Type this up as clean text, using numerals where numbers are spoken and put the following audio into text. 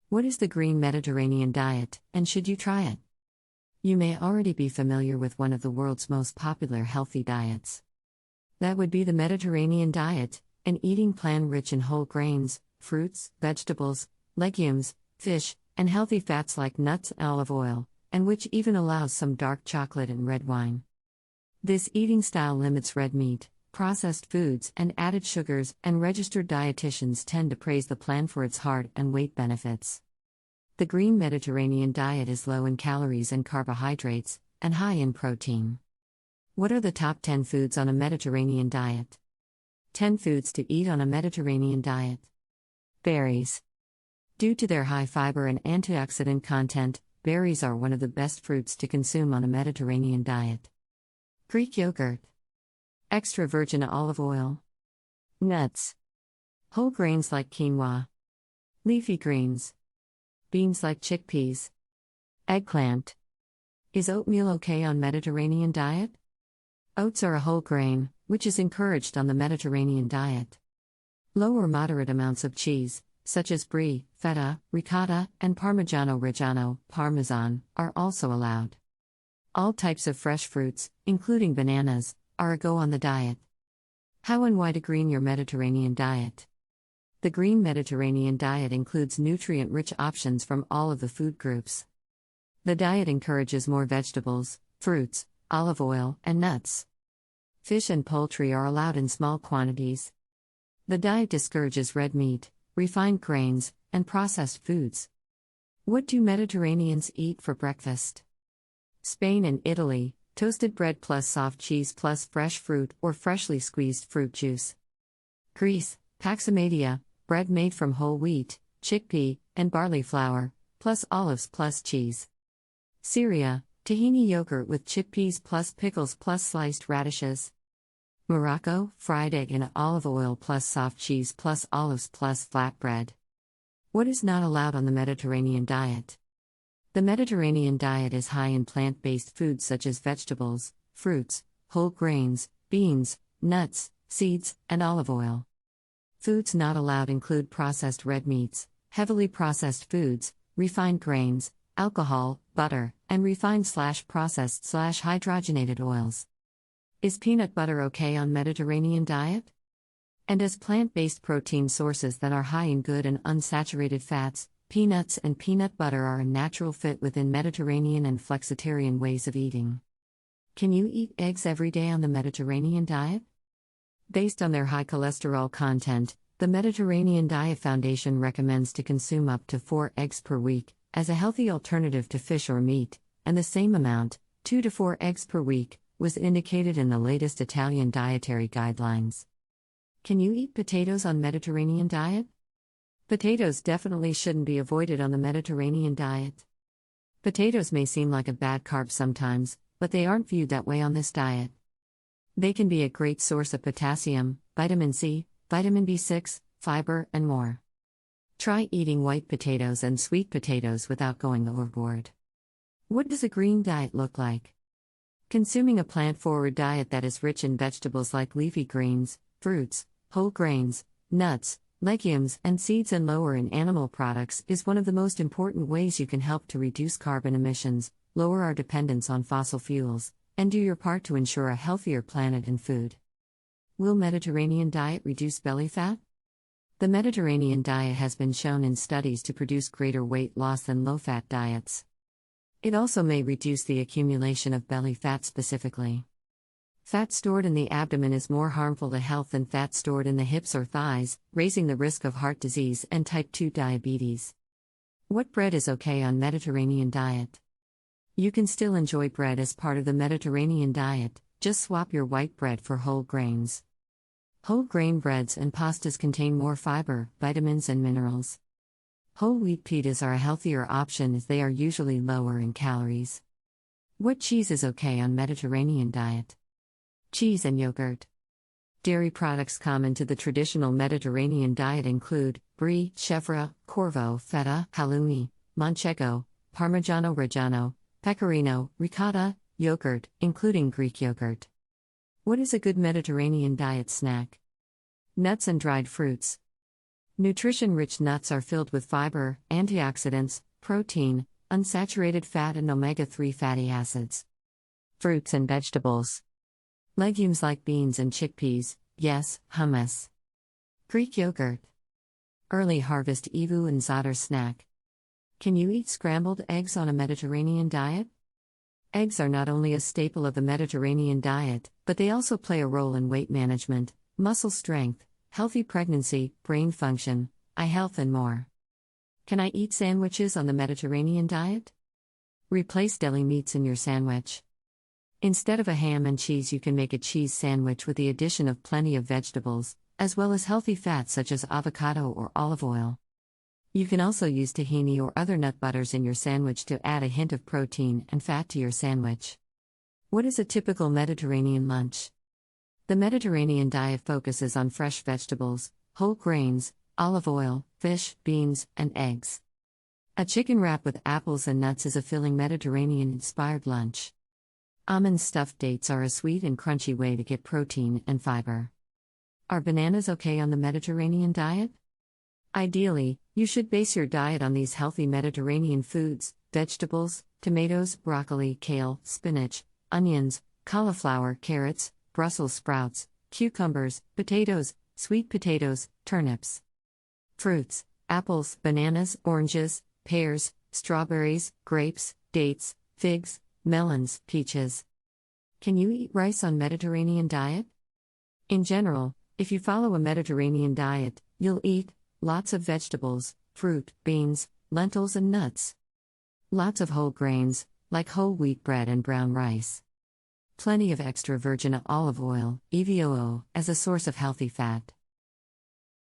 What is the Green Mediterranean diet, and should you try it? You may already be familiar with one of the world's most popular healthy diets. That would be the Mediterranean diet, an eating plan rich in whole grains, fruits, vegetables, legumes, fish, and healthy fats like nuts and olive oil, and which even allows some dark chocolate and red wine. This eating style limits red meat, processed foods, and added sugars, and registered dietitians tend to praise the plan for its heart and weight benefits. The Green Mediterranean diet is low in calories and carbohydrates, and high in protein. What are the top 10 foods on a Mediterranean diet? 10 foods to eat on a Mediterranean diet. Berries. Due to their high fiber and antioxidant content, berries are one of the best fruits to consume on a Mediterranean diet. Greek yogurt. Extra virgin olive oil. Nuts. Whole grains like quinoa. Leafy greens. Beans like chickpeas. Eggplant. Is oatmeal okay on Mediterranean diet? Oats are a whole grain, which is encouraged on the Mediterranean diet. Low or moderate amounts of cheese, such as brie, feta, ricotta, and Parmigiano Reggiano, Parmesan, are also allowed. All types of fresh fruits, including bananas, are a go on the diet. How and why to green your Mediterranean diet? The Green Mediterranean diet includes nutrient-rich options from all of the food groups. The diet encourages more vegetables, fruits, olive oil, and nuts. Fish and poultry are allowed in small quantities. The diet discourages red meat, refined grains, and processed foods. What do Mediterraneans eat for breakfast? Spain and Italy, toasted bread plus soft cheese plus fresh fruit or freshly squeezed fruit juice. Greece, paximadia, bread made from whole wheat, chickpea, and barley flour, plus olives plus cheese. Syria, tahini yogurt with chickpeas plus pickles plus sliced radishes. Morocco, fried egg in olive oil plus soft cheese plus olives plus flatbread. What is not allowed on the Mediterranean diet? The Mediterranean diet is high in plant-based foods such as vegetables, fruits, whole grains, beans, nuts, seeds, and olive oil. Foods not allowed include processed red meats, heavily processed foods, refined grains, alcohol, butter, and refined/processed/hydrogenated oils. Is peanut butter okay on Mediterranean diet? And as plant-based protein sources that are high in good and unsaturated fats, peanuts and peanut butter are a natural fit within Mediterranean and Flexitarian ways of eating. Can you eat eggs every day on the Mediterranean diet? Based on their high cholesterol content, the Mediterranean Diet Foundation recommends to consume up to 4 eggs per week, as a healthy alternative to fish or meat, and the same amount, 2 to 4 eggs per week, was indicated in the latest Italian dietary guidelines. Can you eat potatoes on Mediterranean diet? Potatoes definitely shouldn't be avoided on the Mediterranean diet. Potatoes may seem like a bad carb sometimes, but they aren't viewed that way on this diet. They can be a great source of potassium, vitamin C, vitamin B6, fiber, and more. Try eating white potatoes and sweet potatoes without going overboard. What does a green diet look like? Consuming a plant-forward diet that is rich in vegetables like leafy greens, fruits, whole grains, nuts, legumes, and seeds, and lower in animal products is one of the most important ways you can help to reduce carbon emissions, lower our dependence on fossil fuels, and do your part to ensure a healthier planet and food. Will Mediterranean diet reduce belly fat? The Mediterranean diet has been shown in studies to produce greater weight loss than low-fat diets. It also may reduce the accumulation of belly fat specifically. Fat stored in the abdomen is more harmful to health than fat stored in the hips or thighs, raising the risk of heart disease and type 2 diabetes. What bread is okay on Mediterranean diet? You can still enjoy bread as part of the Mediterranean diet, just swap your white bread for whole grains. Whole grain breads and pastas contain more fiber, vitamins, and minerals. Whole wheat pitas are a healthier option as they are usually lower in calories. What cheese is okay on Mediterranean diet? Cheese and yogurt. Dairy products common to the traditional Mediterranean diet include brie, chèvre, corvo, feta, halloumi, manchego, Parmigiano Reggiano, pecorino, ricotta, yogurt, including Greek yogurt. What is a good Mediterranean diet snack? Nuts and dried fruits. Nutrition-rich nuts are filled with fiber, antioxidants, protein, unsaturated fat and omega-3 fatty acids. Fruits and vegetables. Legumes like beans and chickpeas, yes, hummus. Greek yogurt. Early harvest avoue and za'atar snack. Can you eat scrambled eggs on a Mediterranean diet? Eggs are not only a staple of the Mediterranean diet, but they also play a role in weight management, muscle strength, healthy pregnancy, brain function, eye health, and more. Can I eat sandwiches on the Mediterranean diet? Replace deli meats in your sandwich. Instead of a ham and cheese, you can make a cheese sandwich with the addition of plenty of vegetables, as well as healthy fats such as avocado or olive oil. You can also use tahini or other nut butters in your sandwich to add a hint of protein and fat to your sandwich. What is a typical Mediterranean lunch? The Mediterranean diet focuses on fresh vegetables, whole grains, olive oil, fish, beans, and eggs. A chicken wrap with apples and nuts is a filling Mediterranean-inspired lunch. Almond stuffed dates are a sweet and crunchy way to get protein and fiber. Are bananas okay on the Mediterranean diet? Ideally, you should base your diet on these healthy Mediterranean foods: vegetables, tomatoes, broccoli, kale, spinach, onions, cauliflower, carrots, Brussels sprouts, cucumbers, potatoes, sweet potatoes, turnips. Fruits: apples, bananas, oranges, pears, strawberries, grapes, dates, figs, melons, peaches. Can you eat rice on Mediterranean diet? In general, if you follow a Mediterranean diet, you'll eat lots of vegetables, fruit, beans, lentils, and nuts. Lots of whole grains, like whole wheat bread and brown rice. Plenty of extra virgin olive oil, EVOO, as a source of healthy fat.